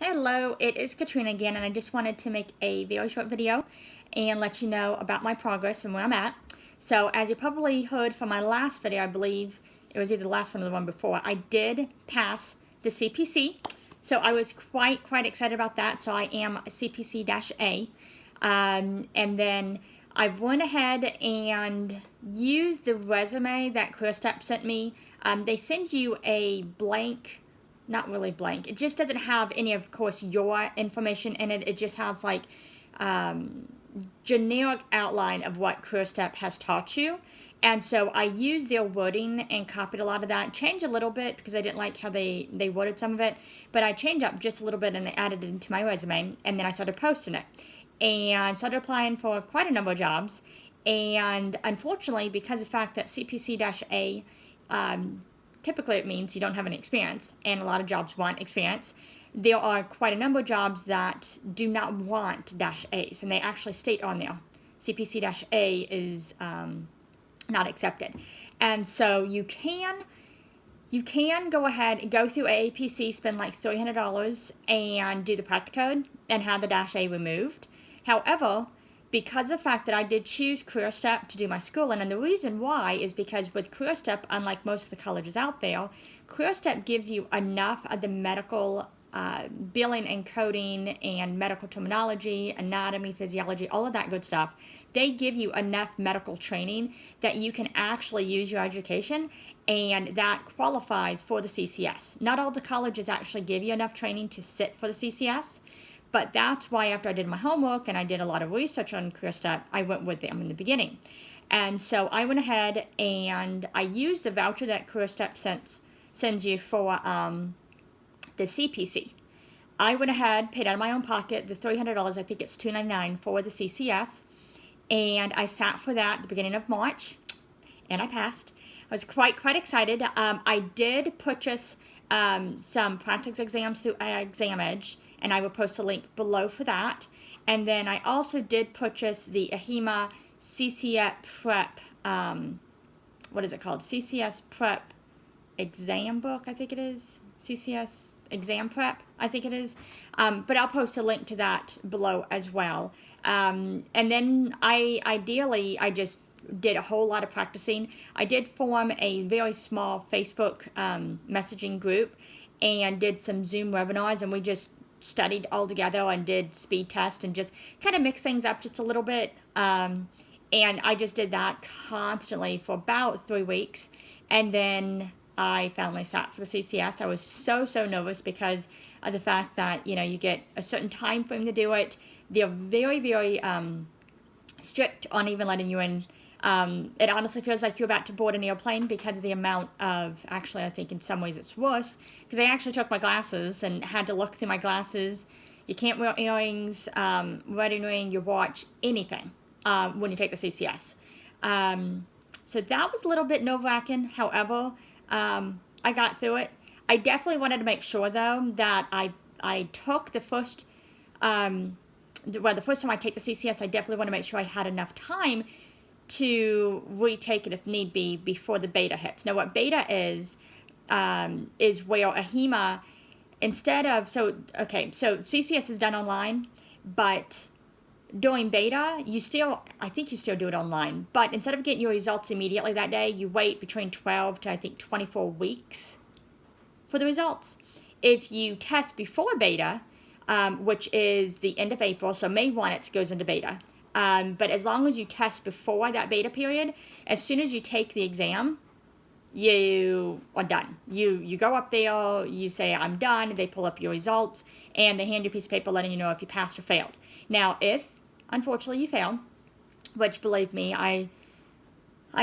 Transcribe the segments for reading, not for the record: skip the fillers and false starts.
Hello, it is Katrina again, and I just wanted to make a very short video and let you know about my progress and where I'm at. So, as you probably heard from my last video, I believe it was either the last one or the one before, I did pass the CPC. So I was quite excited about that. So I am a CPC-A. And then I've went ahead and used the resume that CareerStep sent me. They send you a blank, not really blank, it just doesn't have any, of course, your information in it. It just has like generic outline of what CareerStep has taught you. And so I used their wording and copied a lot of that, changed a little bit because I didn't like how they worded some of it, but I changed up just a little bit and I added it into my resume, and then I started posting it and started applying for quite a number of jobs. And unfortunately, because of the fact that CPC-A, typically it means you don't have any experience, and a lot of jobs want experience, there are quite a number of jobs that do not want -A's, and they actually state on there, CPC-A is not accepted. And so you can go ahead and go through AAPC, spend like $300 and do the practicode and have the -A removed. However, because of the fact that I did choose CareerStep to do my schooling, and the reason why is because with CareerStep, unlike most of the colleges out there, CareerStep gives you enough of the medical billing and coding and medical terminology, anatomy, physiology, all of that good stuff. They give you enough medical training that you can actually use your education, and that qualifies for the CCS. Not all the colleges actually give you enough training to sit for the CCS, but that's why after I did my homework and I did a lot of research on CareerStep, I went with them in the beginning. And so I went ahead and I used the voucher that CareerStep sends you for the CPC. I went ahead, paid out of my own pocket the $300, I think it's $299 for the CCS, and I sat for that at the beginning of March, and I passed. I was quite excited. I did purchase some practice exams through ExamEdge, and I will post a link below for that. And then I also did purchase the AHIMA CCS Prep, what is it called? CCS Prep exam book, I think it is. CCS exam prep, I think it is. But I'll post a link to that below as well. And then I just did a whole lot of practicing. I did form a very small Facebook messaging group and did some Zoom webinars, and we just studied all together and did speed tests and just kind of mixed things up just a little bit. And I just did that constantly for about 3 weeks. And then I finally sat for the CCS. I was so nervous because of the fact that, you know, you get a certain time frame to do it. They're very strict on even letting you in. It honestly feels like you're about to board an airplane because of the amount of, actually I think in some ways it's worse, because I actually took my glasses and had to look through my glasses. You can't wear earrings, wedding ring, your watch, anything when you take the CCS. So that was a little bit nerve-wracking. However, I got through it. I definitely wanted to make sure, though, that I took the first, the first time I take the CCS, I definitely want to make sure I had enough time to retake it if need be before the beta hits. Now, what beta is where AHIMA, instead of, so CCS is done online, but during beta, I think you still do it online, but instead of getting your results immediately that day, you wait between 12 to, I think, 24 weeks for the results. If you test before beta, which is the end of April, so May 1 it goes into beta, but as long as you test before that beta period, as soon as you take the exam, you are done. You go up there, you say, I'm done, they pull up your results, and they hand you a piece of paper letting you know if you passed or failed. Now, if unfortunately you failed, which, believe me, I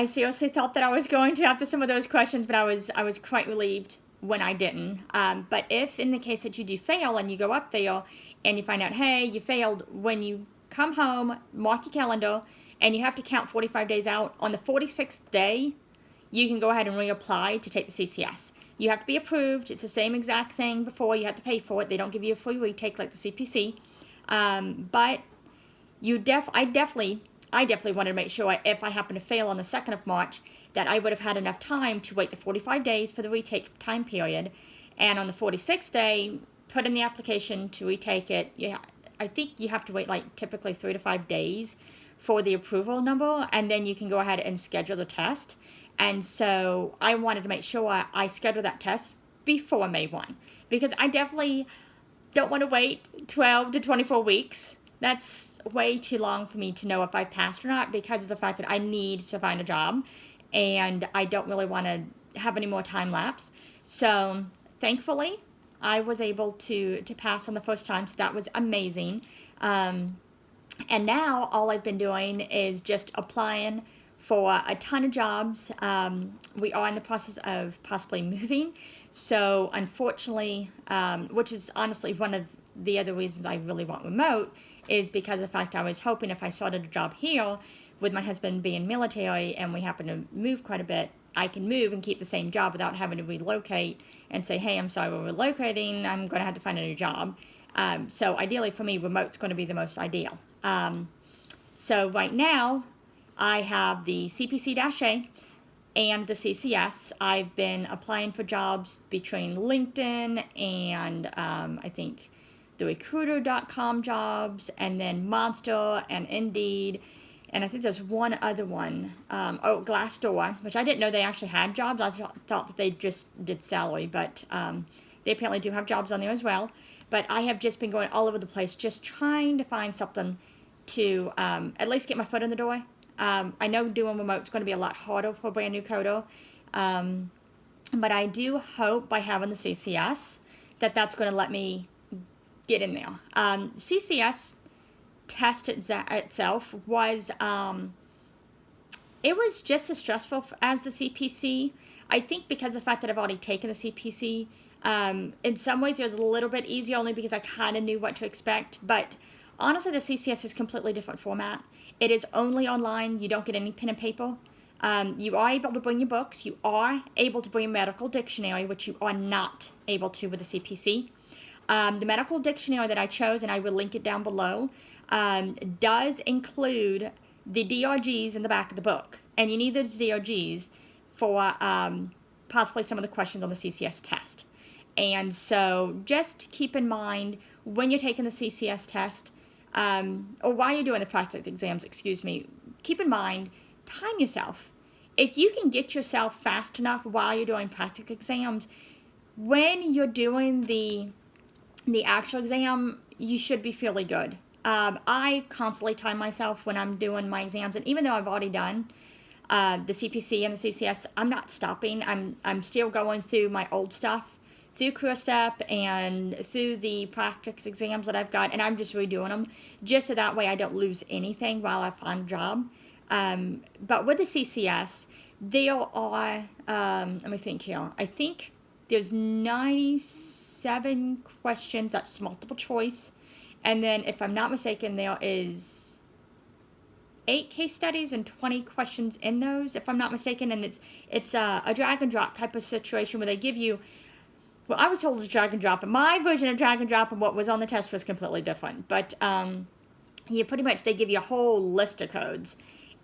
seriously thought that I was going to after some of those questions, but I was quite relieved when I didn't. But if in the case that you do fail and you go up there and you find out, hey, you failed, when you come home, mark your calendar, and you have to count 45 days out. On the 46th day, you can go ahead and reapply to take the CCS. You have to be approved. It's the same exact thing before. You have to pay for it. They don't give you a free retake like the CPC. But I definitely wanted to make sure if I happen to fail on the 2nd of March that I would have had enough time to wait the 45 days for the retake time period. And on the 46th day, put in the application to retake it. Yeah, I think you have to wait like typically 3 to 5 days for the approval number, and then you can go ahead and schedule the test. And so I wanted to make sure I scheduled that test before May 1, because I definitely don't want to wait 12 to 24 weeks. That's way too long for me to know if I passed or not, because of the fact that I need to find a job and I don't really want to have any more time lapse. So thankfully I was able to pass on the first time, so that was amazing. And now all I've been doing is just applying for a ton of jobs. We are in the process of possibly moving. So unfortunately, which is honestly one of the other reasons I really want remote, is because of the fact I was hoping if I started a job here with my husband being military and we happen to move quite a bit, I can move and keep the same job without having to relocate and say, hey, I'm sorry, we're relocating, I'm going to have to find a new job. So ideally for me, remote's going to be the most ideal. So right now, I have the CPC-A and the CCS. I've been applying for jobs between LinkedIn and I think the recruiter.com jobs, and then Monster and Indeed, and I think there's one other one, Glassdoor, which I didn't know they actually had jobs. I thought that they just did salary, but they apparently do have jobs on there as well. But I have just been going all over the place, just trying to find something to at least get my foot in the door. I know doing remote is going to be a lot harder for a brand new coder, but I do hope by having the CCS that's going to let me get in there. CCS test itself was it was just as stressful as the CPC. I think because of the fact that I've already taken the CPC, in some ways it was a little bit easier only because I kind of knew what to expect. But honestly, the CCS is a completely different format. It is only online. You don't get any pen and paper. You are able to bring your books. You are able to bring a medical dictionary, which you are not able to with the CPC. The medical dictionary that I chose, and I will link it down below, does include the DRGs in the back of the book. And you need those DRGs for possibly some of the questions on the CCS test. And so just keep in mind when you're taking the CCS test, or while you're doing the practice exams, keep in mind, time yourself. If you can get yourself fast enough while you're doing practice exams, when you're doing the actual exam, you should be fairly good. I constantly time myself when I'm doing my exams, and even though I've already done the CPC and the CCS, I'm not stopping. I'm still going through my old stuff, through CareerStep and through the practice exams that I've got, and I'm just redoing them, just so that way I don't lose anything while I find a job. But with the CCS, there are, let me think here, I think there's 97 questions, that's multiple choice, and then if I'm not mistaken, there is 8 case studies and 20 questions in those, if I'm not mistaken, and it's a drag and drop type of situation where they give you, well, I was told it was drag and drop, and my version of drag and drop and what was on the test was completely different, but you pretty much, they give you a whole list of codes,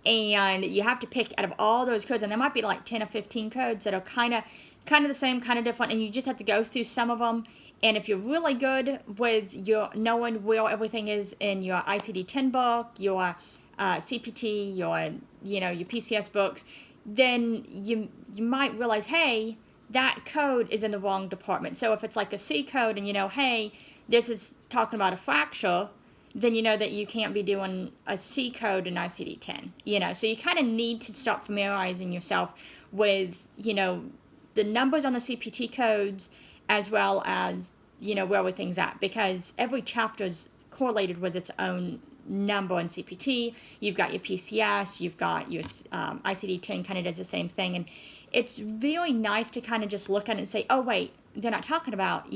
and you have to pick out of all those codes, and there might be like 10 or 15 codes that are kind of the same, kind of different, and you just have to go through some of them. And if you're really good with your knowing where everything is in your ICD-10 book, your CPT, your PCS books, then you might realize, hey, that code is in the wrong department. So if it's like a C code and hey, this is talking about a fracture, then you know that you can't be doing a C code in ICD-10. So you kind of need to start familiarizing yourself with, the numbers on the CPT codes, as well as, where everything's at, because every chapter is correlated with its own number in CPT. You've got your PCS, you've got your ICD-10 kind of does the same thing, and it's really nice to kind of just look at it and say, oh wait, they're not talking about,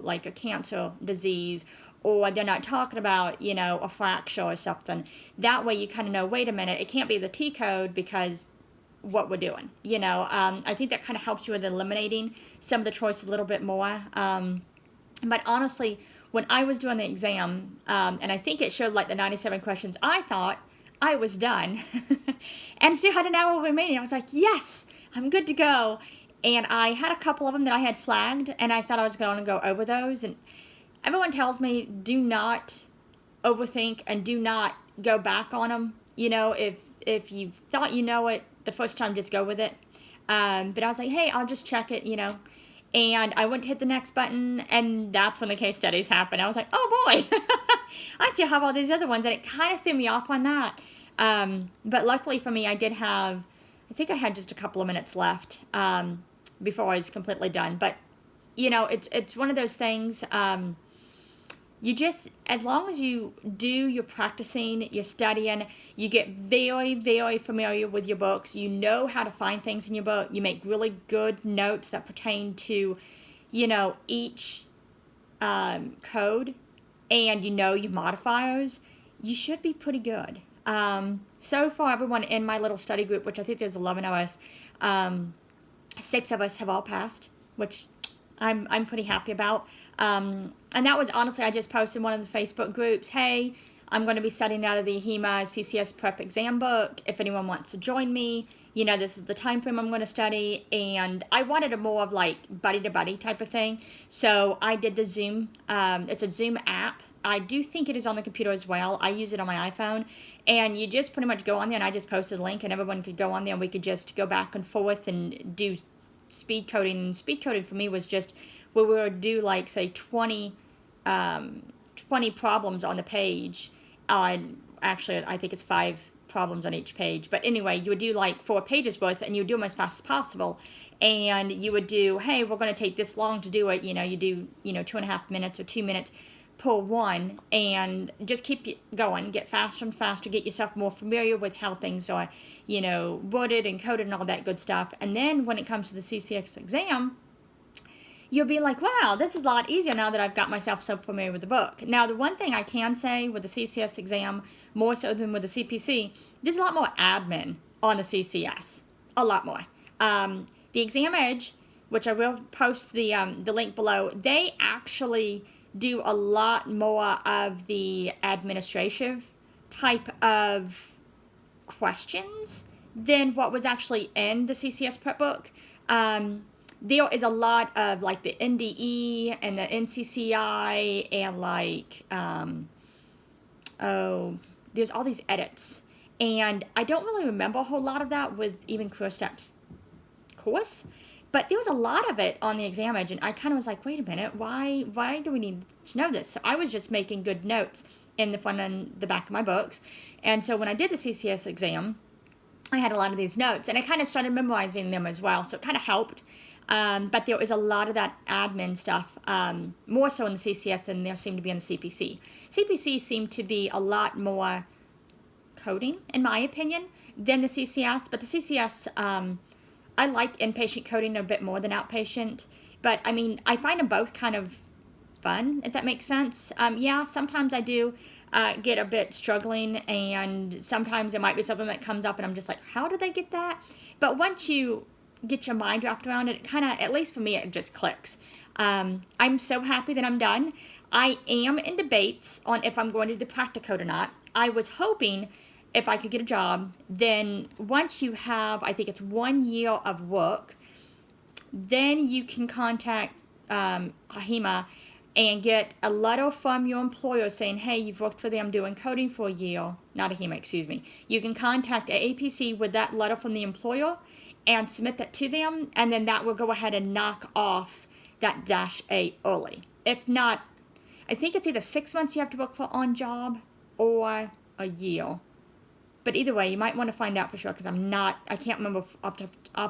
like a cancer disease, or they're not talking about, a fracture or something. That way you kind of know, wait a minute, it can't be the T code because what we're doing, I think that kind of helps you with eliminating some of the choices a little bit more. But honestly, when I was doing the exam, and I think it showed like the 97 questions, I thought I was done and still had an hour remaining. I was like, yes, I'm good to go. And I had a couple of them that I had flagged, and I thought I was going to go over those. And everyone tells me do not overthink and do not go back on them. You know, if you thought you know it the first time, just go with it. But I was like, hey, I'll just check it, you know. And I went to hit the next button, and that's when the case studies happened. I was like, oh boy, I still have all these other ones, and it kind of threw me off on that. But luckily for me, I think I had just a couple of minutes left before I was completely done. But, you know, it's one of those things, you just, as long as you do your practicing, you're studying, you get very, very familiar with your books, you know how to find things in your book, you make really good notes that pertain to, you know, each code, and you know your modifiers, you should be pretty good. So far, everyone in my little study group, which I think there's 11 of us, 6 of us have all passed, which I'm pretty happy about. And that was honestly, I just posted in one of the Facebook groups, hey, I'm going to be studying out of the HEMA CCS prep exam book. If anyone wants to join me, you know, this is the time frame I'm going to study. And I wanted a more of like buddy to buddy type of thing. So I did the Zoom. It's a Zoom app. I do think it is on the computer as well. I use it on my iPhone. And you just pretty much go on there, and I just posted a link, and everyone could go on there, and we could just go back and forth and do speed coding. And speed coding for me was just where we would do like, say, 20 problems on the page. Actually, I think it's 5 problems on each page. But anyway, you would do like 4 pages worth, and you would do them as fast as possible. And you would do, hey, we're going to take this long to do it. You know, you do, 2.5 minutes or 2 minutes per one, and just keep going, get faster and faster, get yourself more familiar with how things are, worded and coded and all that good stuff. And then when it comes to the CCS exam, you'll be like, wow, this is a lot easier now that I've got myself so familiar with the book. Now, the one thing I can say with the CCS exam, more so than with the CPC, there's a lot more admin on the CCS. A lot more. The Exam Edge, which I will post the link below, they actually do a lot more of the administrative type of questions than what was actually in the CCS prep book. There is a lot of like the NDE and the NCCI and like, there's all these edits. And I don't really remember a whole lot of that with even CareerStep's course. But there was a lot of it on the Exam Edge, and I kind of was like, wait a minute, why do we need to know this? So I was just making good notes in the front and the back of my books. And so when I did the CCS exam, I had a lot of these notes, and I kind of started memorizing them as well, so it kind of helped. But there was a lot of that admin stuff, more so in the CCS than there seemed to be in the CPC. CPC seemed to be a lot more coding, in my opinion, than the CCS, but the CCS, I like inpatient coding a bit more than outpatient, but I mean, I find them both kind of fun, if that makes sense. Yeah, sometimes I do get a bit struggling, and sometimes it might be something that comes up and I'm just like, how did they get that? But once you get your mind wrapped around it, it kind of, at least for me, it just clicks. I'm so happy that I'm done. I am in debates on if I'm going to do the practicode or not. I was hoping if I could get a job, then once you have, I think it's 1 year of work, then you can contact HEMA and get a letter from your employer saying, hey, you've worked for them doing coding for a year. Not a HEMA, excuse me. You can contact AAPC with that letter from the employer and submit that to them, and then that will go ahead and knock off that -8 early. If not, I think it's either 6 months you have to work for on job or a year. But either way, you might want to find out for sure, because I can't remember off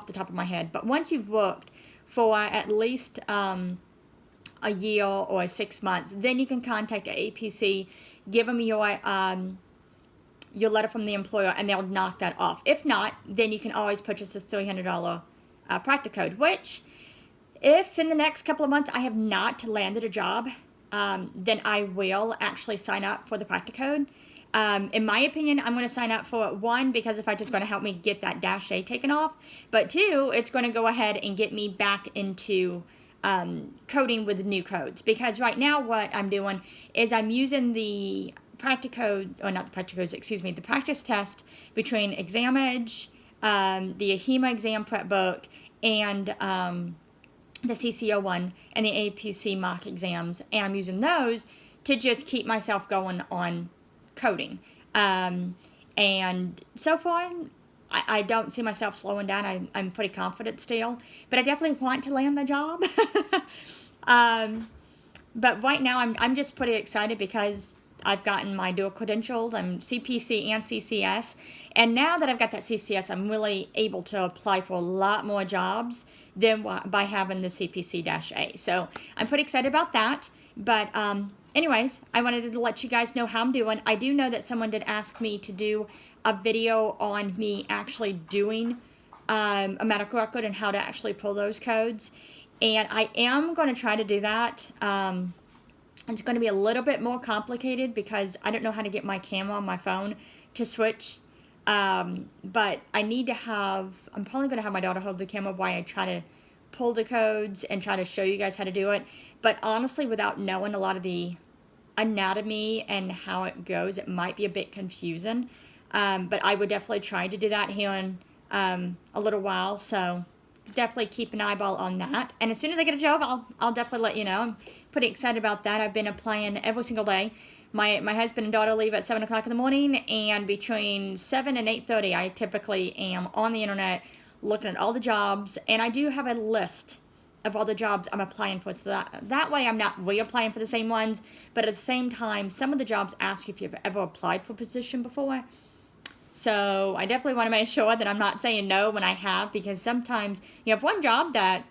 the top of my head. But once you've worked for at least a year or 6 months, then you can contact APC, give them your letter from the employer, and they'll knock that off. If not, then you can always purchase a $300 practicode, which, if in the next couple of months I have not landed a job, then I will actually sign up for the practicode. In my opinion, I'm going to sign up for it, 1, because if it's just going to help me get that -8 taken off, but 2, it's going to go ahead and get me back into coding with new codes, because right now what I'm doing is I'm using the practicode, or not the practicodes, excuse me, the practice test between Exam Edge, the HEMA exam prep book, and the CCO one and the APC mock exams, and I'm using those to just keep myself going on coding. And so far, I don't see myself slowing down. I'm pretty confident still, but I definitely want to land the job. But right now, I'm just pretty excited because I've gotten my dual credentialed. I'm CPC and CCS. And now that I've got that CCS, I'm really able to apply for a lot more jobs than by having the CPC-A. So I'm pretty excited about that. But anyways, I wanted to let you guys know how I'm doing. I do know that someone did ask me to do a video on me actually doing a medical record and how to actually pull those codes. And I am going to try to do that. It's going to be a little bit more complicated because I don't know how to get my camera on my phone to switch. But I need to have, I'm probably going to have my daughter hold the camera while I try to pull the codes and try to show you guys how to do it. But honestly, without knowing a lot of the anatomy and how it goes, it might be a bit confusing. But I would definitely try to do that here in a little while. So definitely keep an eyeball on that. And as soon as I get a job, I'll definitely let you know. I'm pretty excited about that. I've been applying every single day. My husband and daughter leave at 7 o'clock in the morning, and between 7 and 8:30, I typically am on the internet looking at all the jobs, and I do have a list of all the jobs I'm applying for, so that way I'm not reapplying for the same ones, but at the same time, some of the jobs ask you if you've ever applied for a position before. So I definitely want to make sure that I'm not saying no when I have, because sometimes you have one job that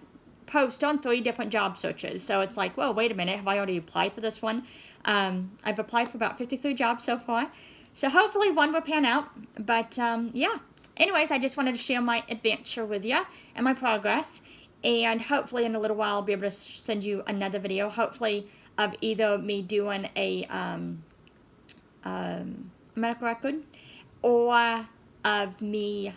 posts on 3 different job searches. So it's like, well, wait a minute, have I already applied for this one? I've applied for about 53 jobs so far. So hopefully one will pan out. But yeah, anyways, I just wanted to share my adventure with you and my progress. And hopefully in a little while I'll be able to send you another video, hopefully of either me doing a medical record or of me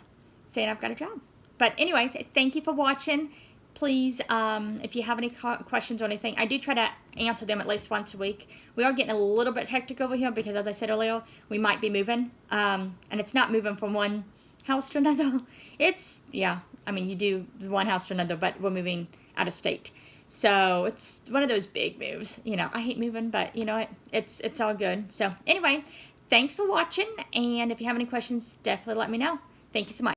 saying I've got a job. But anyways, thank you for watching. Please, if you have any questions or anything, I do try to answer them at least once a week. We are getting a little bit hectic over here because, as I said earlier, we might be moving. And it's not moving from one house to another. It's, yeah, I mean, you do one house to another, but we're moving out of state. So it's one of those big moves. You know, I hate moving, but you know what? It's all good. So anyway, thanks for watching. And if you have any questions, definitely let me know. Thank you so much.